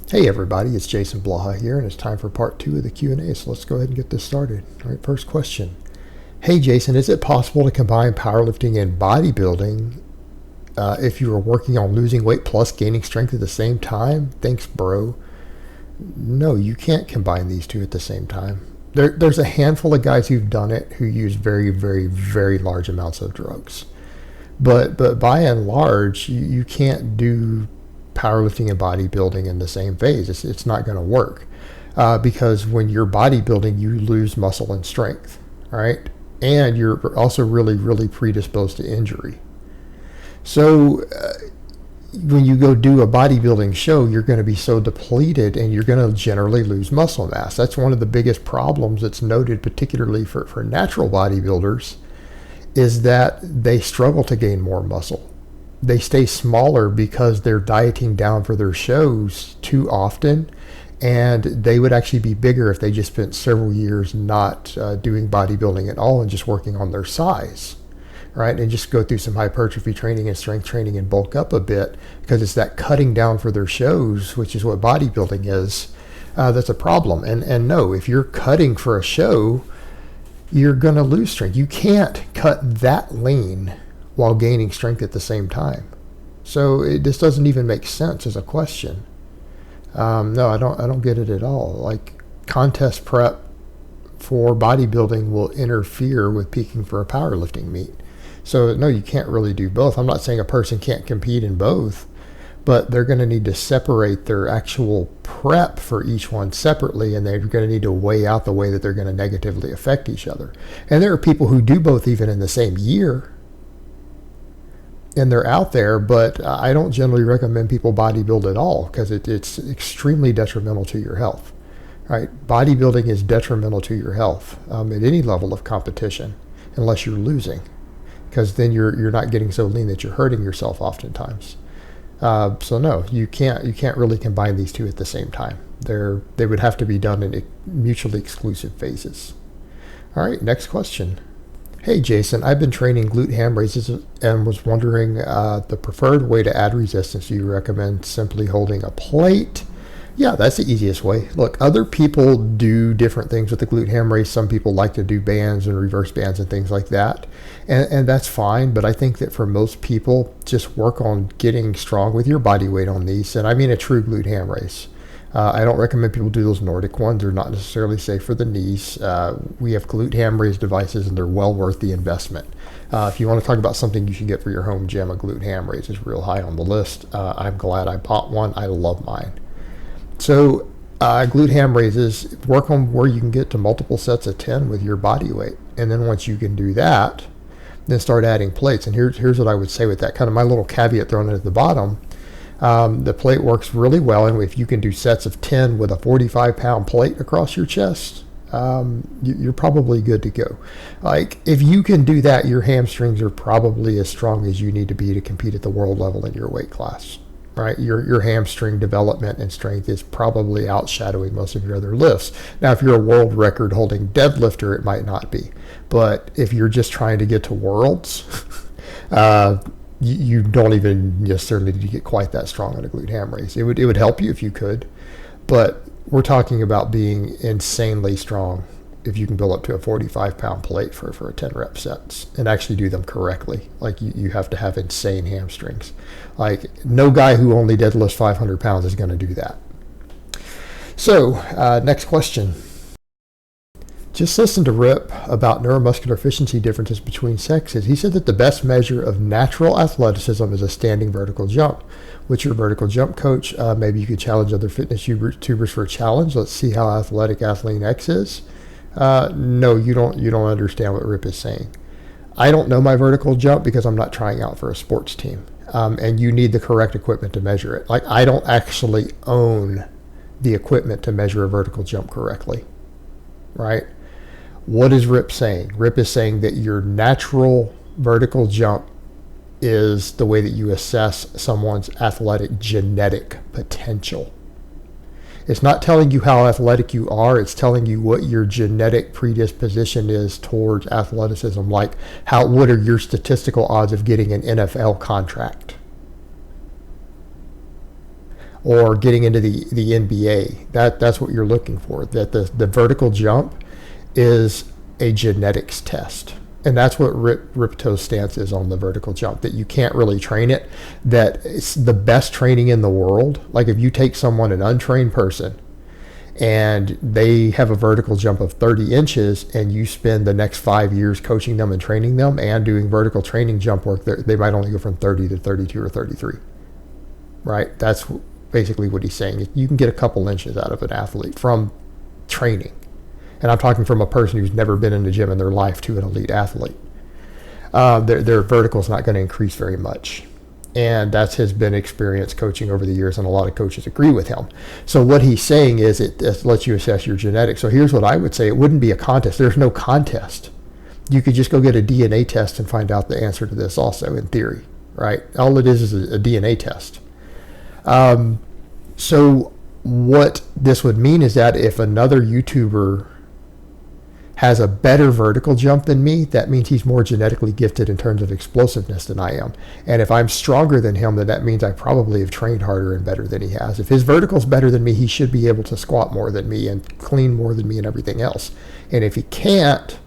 Hey everybody, it's Jason Blaha here, and it's time for part 2 of the Q&A, so let's go ahead and get this started. All right, first question. Hey Jason, is it possible to combine powerlifting and bodybuilding if you are working on losing weight plus gaining strength at the same time? Thanks, bro. No, you can't combine these two at the same time. There's a handful of guys who've done it who use very, very, very large amounts of drugs. But by and large, you can't do powerlifting and bodybuilding in the same phase. It's not going to work because when you're bodybuilding, you lose muscle and strength, right? And you're also really, really predisposed to injury. So when you go do a bodybuilding show, you're going to be so depleted and you're going to generally lose muscle mass. That's one of the biggest problems that's noted, particularly for natural bodybuilders, is that they struggle to gain more muscle. They stay smaller because they're dieting down for their shows too often, and they would actually be bigger if they just spent several years not doing bodybuilding at all and just working on their size, right? And just go through some hypertrophy training and strength training and bulk up a bit, because it's that cutting down for their shows, which is what bodybuilding is, that's a problem. And no, if you're cutting for a show, you're going to lose strength. You can't cut that lean while gaining strength at the same time. So this doesn't even make sense as a question. No, I don't get it at all. Like, contest prep for bodybuilding will interfere with peaking for a powerlifting meet. So no, you can't really do both. I'm not saying a person can't compete in both, but they're going to need to separate their actual prep for each one separately, and they're going to need to weigh out the way that they're going to negatively affect each other. And there are people who do both even in the same year, and they're out there, but I don't generally recommend people bodybuild at all because it's extremely detrimental to your health. Right? Bodybuilding is detrimental to your health at any level of competition, unless you're losing, because then you're not getting so lean that you're hurting yourself oftentimes. So no, you can't really combine these two at the same time. They would have to be done in mutually exclusive phases. All right, next question. Hey Jason, I've been training glute ham raises and was wondering the preferred way to add resistance. Do you recommend simply holding a plate? Yeah, that's the easiest way. Look, other people do different things with the glute ham raise. Some people like to do bands and reverse bands and things like that. And that's fine, but I think that for most people, just work on getting strong with your body weight on these. And I mean a true glute ham raise. I don't recommend people do those Nordic ones. They're not necessarily safe for the knees. We have glute ham raise devices, and they're well worth the investment. If you want to talk about something you should get for your home gym, a glute ham raise is real high on the list. I'm glad I bought one. I love mine. So glute ham raises, work on where you can get to multiple sets of 10 with your body weight. And then once you can do that, then start adding plates. And here's what I would say with that, kind of my little caveat thrown in at the bottom. The plate works really well, and if you can do sets of 10 with a 45-pound plate across your chest, you're probably good to go. Like, if you can do that, your hamstrings are probably as strong as you need to be to compete at the world level in your weight class, right? Your hamstring development and strength is probably outshadowing most of your other lifts. Now, if you're a world record holding deadlifter, it might not be. But if you're just trying to get to worlds, you don't even necessarily need to get quite that strong on a glute ham raise. It would help you if you could, but we're talking about being insanely strong if you can build up to a 45-pound plate for a 10 rep sets and actually do them correctly. Like, you have to have insane hamstrings. Like, no guy who only deadlifts 500 pounds is going to do that. So next question. Just listened to Rip about neuromuscular efficiency differences between sexes. He said that the best measure of natural athleticism is a standing vertical jump. What's your vertical jump coach? Maybe you could challenge other fitness YouTubers for a challenge. Let's see how athletic AthleanX is. No, you don't understand what Rip is saying. I don't know my vertical jump because I'm not trying out for a sports team. And you need the correct equipment to measure it. Like, I don't actually own the equipment to measure a vertical jump correctly, right? What is Rip saying? Rip is saying that your natural vertical jump is the way that you assess someone's athletic genetic potential. It's not telling you how athletic you are. It's telling you what your genetic predisposition is towards athleticism. Like, what are your statistical odds of getting an NFL contract? or getting into the NBA. That's what you're looking for. That the vertical jump is a genetics test. And that's what Ripto's stance is on the vertical jump, that you can't really train it, that it's the best training in the world. Like if you take someone, an untrained person, and they have a vertical jump of 30 inches and you spend the next 5 years coaching them and training them and doing vertical training jump work, they might only go from 30 to 32 or 33, right? That's basically what he's saying. You can get a couple inches out of an athlete from training. And I'm talking from a person who's never been in the gym in their life to an elite athlete. Their vertical is not going to increase very much. And that's his been experience coaching over the years, and a lot of coaches agree with him. So what he's saying is it lets you assess your genetics. So here's what I would say. It wouldn't be a contest. There's no contest. You could just go get a DNA test and find out the answer to this also, in theory, right? All it is a DNA test. So what this would mean is that if another YouTuber has a better vertical jump than me, that means he's more genetically gifted in terms of explosiveness than I am. And if I'm stronger than him, then that means I probably have trained harder and better than he has. If his vertical's better than me, he should be able to squat more than me and clean more than me and everything else. And if he can't,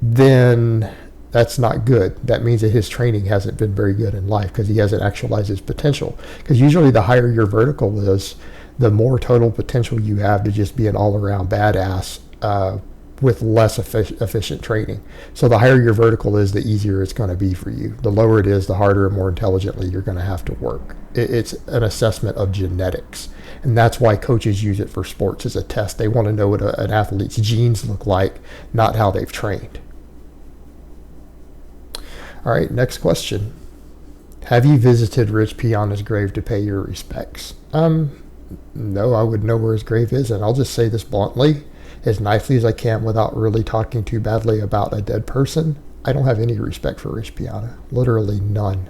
then that's not good. That means that his training hasn't been very good in life because he hasn't actualized his potential. Because usually the higher your vertical is, the more total potential you have to just be an all-around badass with less efficient training. So the higher your vertical is, the easier it's going to be for you. The lower it is, the harder and more intelligently you're going to have to work. It's an assessment of genetics. And that's why coaches use it for sports as a test. They want to know what an athlete's genes look like, not how they've trained. All right, next question. Have you visited Rich Piana's grave to pay your respects? No, I would know where his grave is, and I'll just say this bluntly, as nicely as I can without really talking too badly about a dead person. I don't have any respect for Rich Piana. Literally none.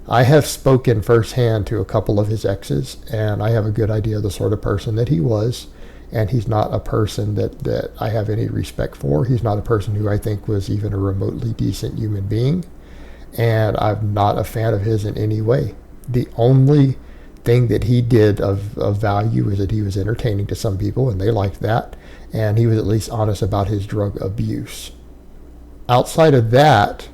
I have spoken firsthand to a couple of his exes, and I have a good idea of the sort of person that he was, and he's not a person that I have any respect for. He's not a person who I think was even a remotely decent human being, and I'm not a fan of his in any way. The only thing that he did of value is that he was entertaining to some people, and they liked that, and he was at least honest about his drug abuse. Outside of that,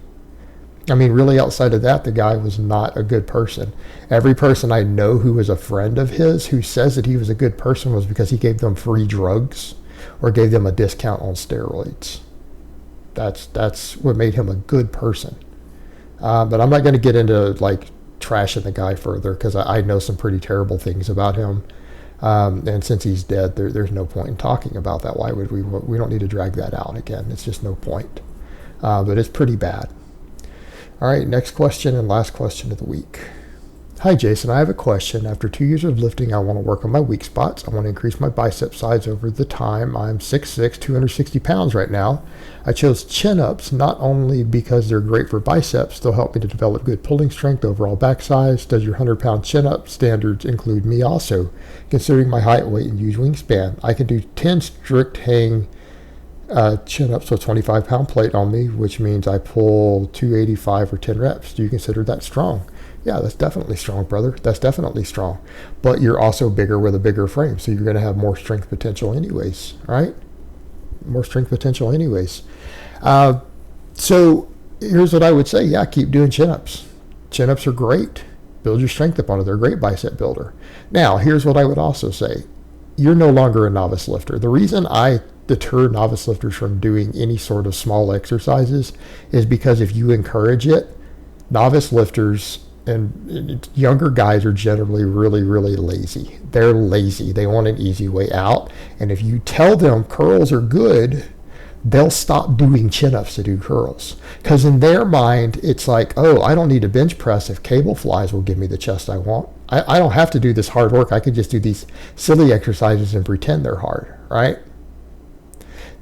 really outside of that, the guy was not a good person. Every person I know who was a friend of his who says that he was a good person was because he gave them free drugs or gave them a discount on steroids. That's what made him a good person. But I'm not going to get into trashing the guy further because I know some pretty terrible things about him. And since he's dead, there's no point in talking about that. Why would we don't need to drag that out again. It's just no point. But it's pretty bad. All right, next question and last question of the week. Hi, Jason. I have a question. After 2 years of lifting, I want to work on my weak spots. I want to increase my bicep size over the time. I'm 6'6", 260 pounds right now. I chose chin-ups not only because they're great for biceps, they'll help me to develop good pulling strength, overall back size. Does your 100-pound chin-up standards include me also? Considering my height, weight, and huge wingspan, I can do 10 strict hang chin-ups with 25-pound plate on me, which means I pull 285 or 10 reps. Do you consider that strong? Yeah, that's definitely strong, brother. That's definitely strong. But you're also bigger with a bigger frame, so you're going to have more strength potential anyways, right? More strength potential anyways. So here's what I would say. Yeah, keep doing chin-ups. Chin-ups are great. Build your strength upon it. They're a great bicep builder. Now, here's what I would also say. You're no longer a novice lifter. The reason I deter novice lifters from doing any sort of small exercises is because if you encourage it, novice lifters and younger guys are generally really, really lazy. They're lazy. They want an easy way out. And if you tell them curls are good, they'll stop doing chin-ups to do curls. Because in their mind, it's like, oh, I don't need to bench press if cable flies will give me the chest I want. I don't have to do this hard work. I could just do these silly exercises and pretend they're hard, right?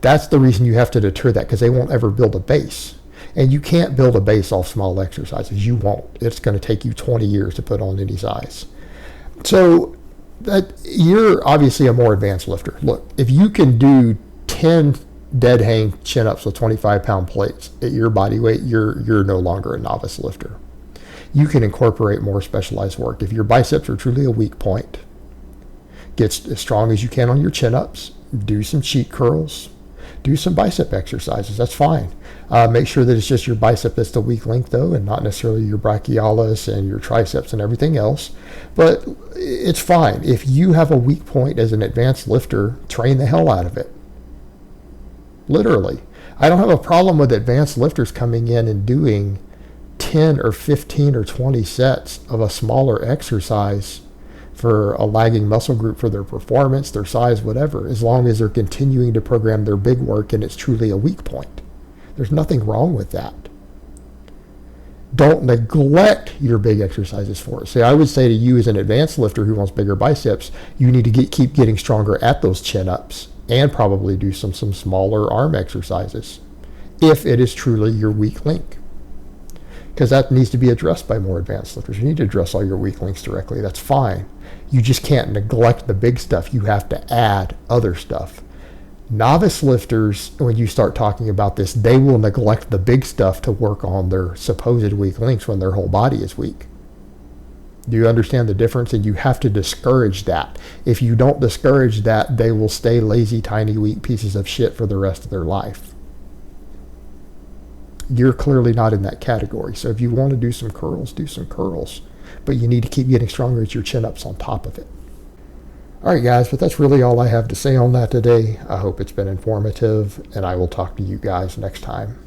That's the reason you have to deter that, because they won't ever build a base. And you can't build a base off small exercises. You won't. It's going to take you 20 years to put on any size. So that you're obviously a more advanced lifter. Look, if you can do 10 dead hang chin-ups with 25-pound plates at your body weight, you're no longer a novice lifter. you can incorporate more specialized work. If your biceps are truly a weak point, get as strong as you can on your chin-ups, do some cheat curls, do some bicep exercises. That's fine. Make sure that it's just your bicep that's the weak link, though, and not necessarily your brachialis and your triceps and everything else. But it's fine. If you have a weak point as an advanced lifter, train the hell out of it. Literally. I don't have a problem with advanced lifters coming in and doing 10 or 15 or 20 sets of a smaller exercise for a lagging muscle group for their performance, their size, whatever, as long as they're continuing to program their big work and it's truly a weak point. There's nothing wrong with that. Don't neglect your big exercises for it. So I would say to you as an advanced lifter who wants bigger biceps, you need to keep getting stronger at those chin-ups and probably do some smaller arm exercises if it is truly your weak link. Because that needs to be addressed by more advanced lifters. You need to address all your weak links directly. That's fine. You just can't neglect the big stuff. You have to add other stuff. Novice lifters, when you start talking about this, they will neglect the big stuff to work on their supposed weak links when their whole body is weak. Do you understand the difference? And you have to discourage that. If you don't discourage that, they will stay lazy, tiny, weak pieces of shit for the rest of their life. You're clearly not in that category. So if you want to do some curls, do some curls. But you need to keep getting stronger at your chin-ups on top of it. All right, guys, but that's really all I have to say on that today. I hope it's been informative, and I will talk to you guys next time.